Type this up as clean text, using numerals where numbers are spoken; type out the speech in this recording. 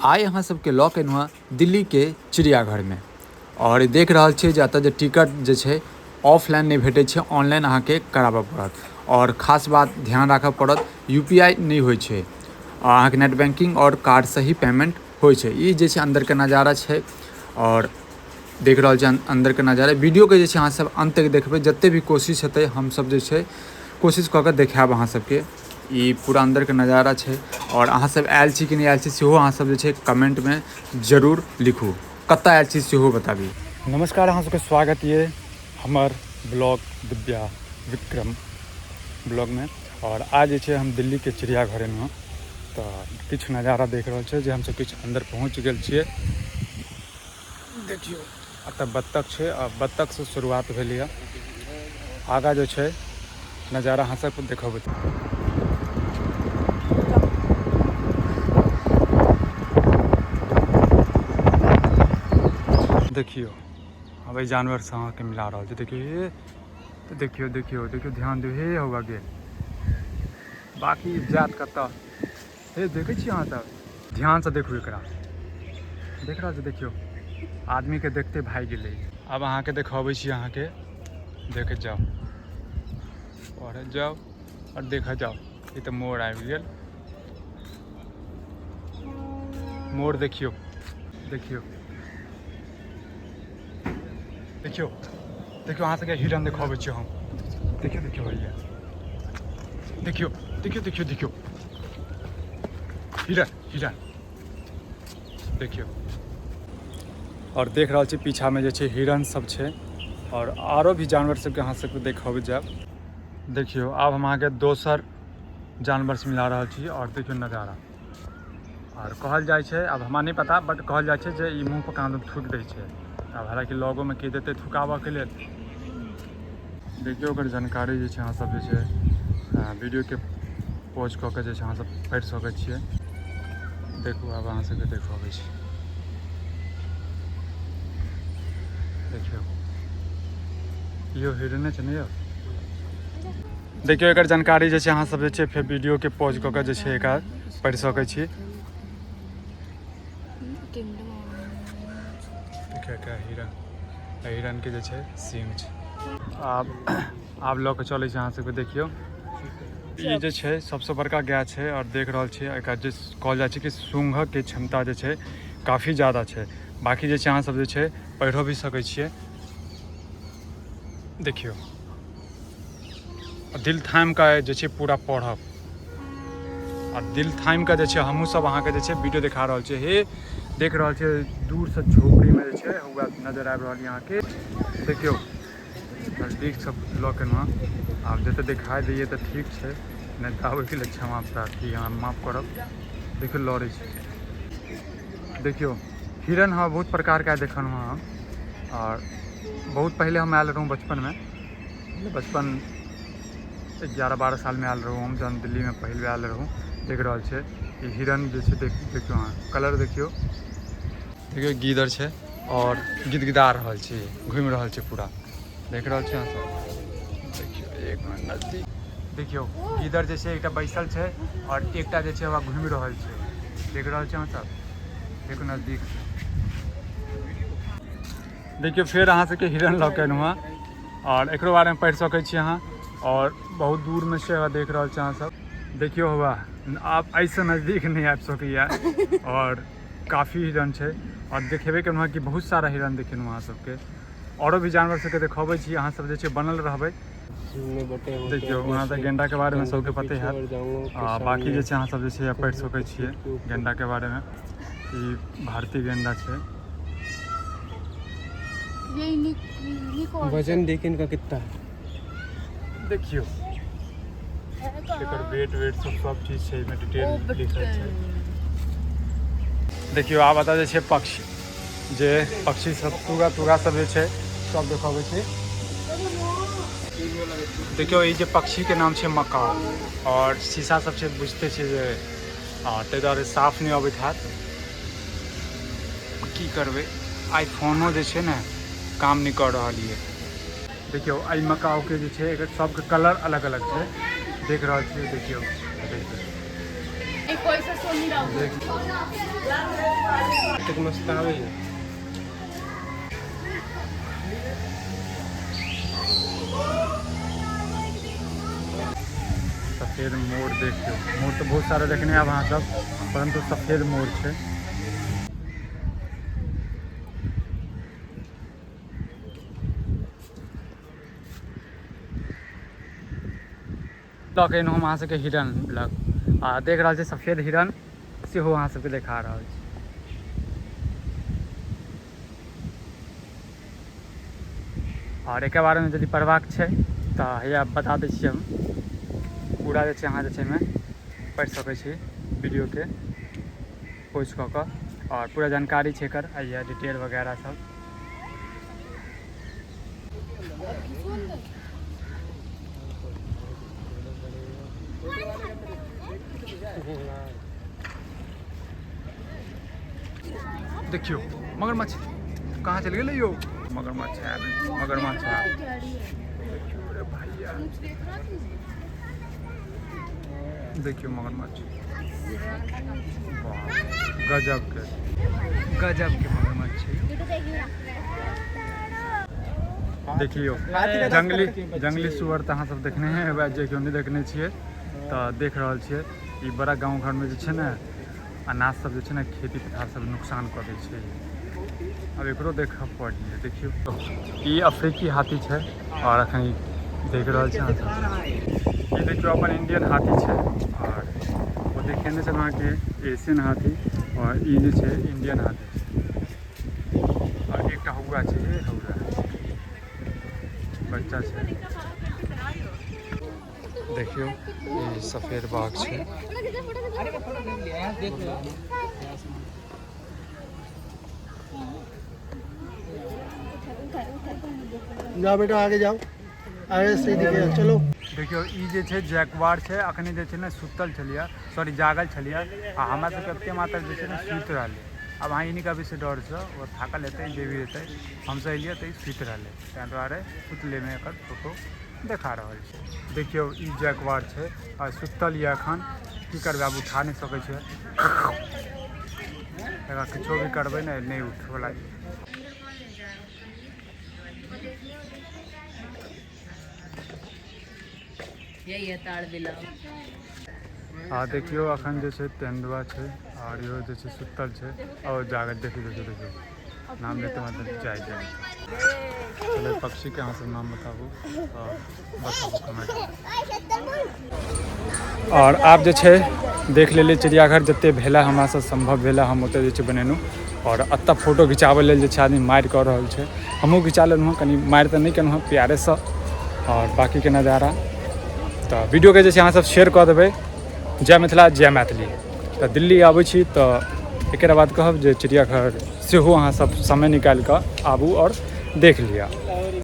आइ अहाँ सबके लऽ के एलहुँ दिल्ली के चिड़ियाघर में और देख रहल छियै जे एतऽ जे टिकट जे छै ऑफलाइन नहीं भेटै छै, ऑनलाइन अहाँके कराबऽ पड़त। और खास बात ध्यान राखऽ पड़त, UPI नहीं होइ छै, अहाँके नेट बैंकिंग और कार्ड से ही पेमेंट होइ छै। ई जे छै अंदर के नज़ारा छै और देख रहल छियै अंदर के नज़ारा। वीडियो के जे छै अहाँ सब अंत तक देखबै, जते भी कोशिश हेतै हम सब जे छै कोशिश कऽ के देखायब अहाँ सबके। ई पूरा अंदर के नज़ारा छै और अहाँ सब आयल छी कि नहीं आयल छी सेहो अहाँ सब जे छै कमेंट में जरूर लिखू, कतऽ आयल छी सेहो बताबी। नमस्कार, अहाँ सबके स्वागत ये हमर ब्लॉग दिव्या विक्रम ब्लॉग में। और आज जे छै हम दिल्ली के चिड़ियाघर में तो किछु नज़ारा देख रहल छै जे हम सब किछु अंदर पहुँच गेल छियै। देखियो एतऽ बत्तख छै और बत्तख से शुरुआत भेलै। आगा जो छै नज़ारा अहाँ सबके देखबै। देखियो अब एहि जानवर से अहाँके मिला रहल छै। देखिए तो देखियो देखियो देखियो ध्यान दियौ, हे होगा गेल बाकी जात कतऽ हे देखै छी अहाँ सब, ध्यान से देखू एकरा, देख रहल छै। देखियो आदमी के देखते भागि गेलै। अब अहाँके देखबै छी, अहाँके देखैत जाओ पढ़ैत जाओ और देखैत जाओ। ये तो मोर आबि गेल, मोर देखियो देखियो देखियो देखियो अहाँ सबके हिरन देखबै छी हम। देखियो देखियो भैया, देखियो देखियो देखियो देखियो हिरन हिरन देखियो। और देख रहल छी पीछा में जे छै हिरन सब छै और आरो भी जानवर सबके अहाँ सबके देखबै जायब। देखियो आब हम अहाँके दोसर जानवर से मिला रहल छी और देखियो नज़ारा। और कहल जाइ छै, अब हमरा नहीं पता, बट कहल जाइ छै जे ई मुँह पर कान थूक दै छै। अब हालांकि लगो में के देते थुकाबऽ के लेल। देखियो ओकर जानकारी जे छै अहाँ सब जे छै वीडियो के पॉज कऽ के जे छै अहाँ सब पढ़ि सकै छियै। देखू आब अहाँ सबके देखबै छी, देखियो इहो हिरने छै ने यौ। देखियो एकर जानकारी जे छै अहाँ सब जे छै फेर वीडियो के पॉज कऽ के जे छै एकरा पढ़ि सकै छी। देखियो एकरा हिरन के जे छै सींग छै। आब लऽ के चलै छै अहाँ सबके। देखियो ई जे छै सबसे बड़का गाय छै और देख रहल छियै एकरा जे कहल जाइ छै कि सूंघक के क्षमता जे छै काफ़ी ज़्यादा छै। बाकी जे छै अहाँ सब जे छै पढ़िओ भी सकै छियै। देखियो दिल थामि कऽ जे छै पूरा पढ़ब, और दिल थामि कऽ जे छै हमहूँ सब अहाँके जे छै वीडियो देखा रहल छियै। हे देख रहल छियै दूर से झोपड़ी में जे छै हुआ नजर आबि रहल यहाँ के। देखियो नजदीक सब लऽ के ना आब जते दिखाई दैए तो ठीक छै, नहीं तो ओहिके लिए क्षमा प्रार्थी, यहाँ माफ करब। देखियो लड़ै छै, देखियो हिरन हाँ बहुत प्रकार का देखल हुआ। और बहुत पहले हम आयल रहूँ बचपन में, 11-12 साल में आयल रहूँ हम, जब दिल्ली में पहले आयल रहूँ। देख रहल छै ई हिरन जे छै देखियो अहाँ कलर देखियो, देखियो गीदड़ छै और गिदगिदा रहल छै, घूमि रहल छै पूरा। देख रहल छै अहाँ सब, देखियो एक मिनट नजदीक देखियो गीदड़ जे छै एकटा बैसल छै और एकटा जे छै वहाँ घूमि रहल छै। देख रहल छै अहाँ सब, देखो नजदीक से देखियो। फिर अहाँ सबके हिरन लऽ के एलहुँ हँ और एकरो बारे में पढ़ि सकै छी अहाँ। और बहुत दूर में से देख रहल छी अहाँ सब, देखियो हुआ आप ऐसे नज़दीक नहीं आबि सकैया। और काफ़ी हिरन छै और देखेबे केलहुँ कि बहुत सारा हिरन देखेलहुँ अहाँ सबके। औरो भी जानवर सबके देखबै छी, अहाँ सब जे छै बनल रहबै। देखियो वहाँ तऽ गेंडा के बारे में सबके पते है। बाकी जे छै अहाँ सब जे छै पढ़ि सकै छियै गेंडा के बारे में। ई भारतीय गेंडा छै। वजन देखिए इनका कितना है, देखियो एकर वेट सब चीज छै में डिटेल लिखल छै। देखियो आब एतऽ जे छै पक्षी सब तुगा सब जे छै सब देखबै छै। देखियो ई जे पक्षी के नाम छै मकाउ, और शीशा सब छै बुझते छै जे ताहि दुआरे साफ नहीं अबैत हैत, की करबै आइ फोनो जे छै ने काम नहीं कर रहा है। देखियो आई मकाउ के जे छै एकर सबके कलर अलग अलग छै, देख रहल छियै। देखियो एतेक मस्त आबैए। सफ़ेद मोर देखियो, मोर तो बहुत सारे देखने आब अहाँ सब, परंतु सफ़ेद मोर छै। लऽ के एनहुँ अहाँ सबके हिरन लग आ देख रहल छी सफ़ेद हिरन सेहो अहाँ सबके देखा रहल छी। और एक बारे में यदि पढ़बाक छै तऽ हैया बता दै छी हम, पूरा जे छै अहाँ जे छै एहिमे पढ़ि सकै छी वीडियो के पॉज कऽ कऽ, और पूरा जानकारी छै एकर हैया डिटेल वगैरह सब। देखियो मगरमच्छ कहाँ चल गए यो, मगरमच्छ है, मगरमच्छ है। अरे भैया देखियो मगरमच्छ, गजब के मगरमच्छ है। देखियो जंगली सुअर तऽ अहाँ सब देखने हैं, जे केओ नहीं देखने छियै तऽ देख रहल छियै। ई बड़ा गाँव घर में जे छै ने अनाज सब जे छै ने खेती पथार सब नुकसान कऽ दै छै। अब एकरो देखऽ पड़िए। देखियो ई अफ्रीकी हाथी छै, और अखन देख रहल छी अहाँ सब। ये देखियो अपन इंडियन हाथी छै, और वो देखेने छल अहाँके एशियन हाथी, और ई जे छै इंडियन हाथी छै। और एकटा हौआ छै, ये हौआ बच्चा छै। देखियो ये सफ़ेद बाघ छै। जाओ बेटा आगे जाओ, आगे से दिखे चलो। देखियो ई जे छै जैगुआर छै, अखनी जे छै ने सुतल छलिए, सॉरी जागल छलिए, आ हमरा सबके एते मात्र जे छै ने सुति रहलै। अब अहाँ इनका भी से डर से वो थाकल हेतै जे भी हेतै, हमसे एलिए तऽ ई सुति रहलै, ताहि दुआरे सुतलेमे एकर फोटो देखा रहल छै। देखियो ई जैगुआर छै आ सुतल ये एखन, की करबै आब उठा नहीं सकै छै, एकरा किछो भी करबै ने नहीं उठवला। यही है तार दिलाओ। हाँ देखियो अखन जे छै तेंदुआ छै, और इहो जे छै सुतल छै और जागल। देखियो नाम लेते मतलब जाय चलो पक्षी के अहाँ सब नाम बताबू और बताबू कमेंट। और आप जे छै देख लेलिए चिड़ियाघर जते भेला हमरा से संभव भेला हम ओते जे छै बनेलहुँ। और एतऽ फोटो घिचाबै लेल जे छै आदमी मारि कऽ रहल छै, हमहूँ घिचा लेलहुँ हँ, कनि मारि तऽ नहीं केलहुँ हँ, प्यारेसँ। और बाकी के नज़ारा तऽ वीडियो के जे छै अहाँ सब शेयर कऽ देबै। जय मिथिला जय मैथिली। तऽ दिल्ली आबै छी तऽ एकर बाद कहब जे चिड़ियाघर सेहो अहाँ सब समय निकालि कऽ आबू और देख लिअ।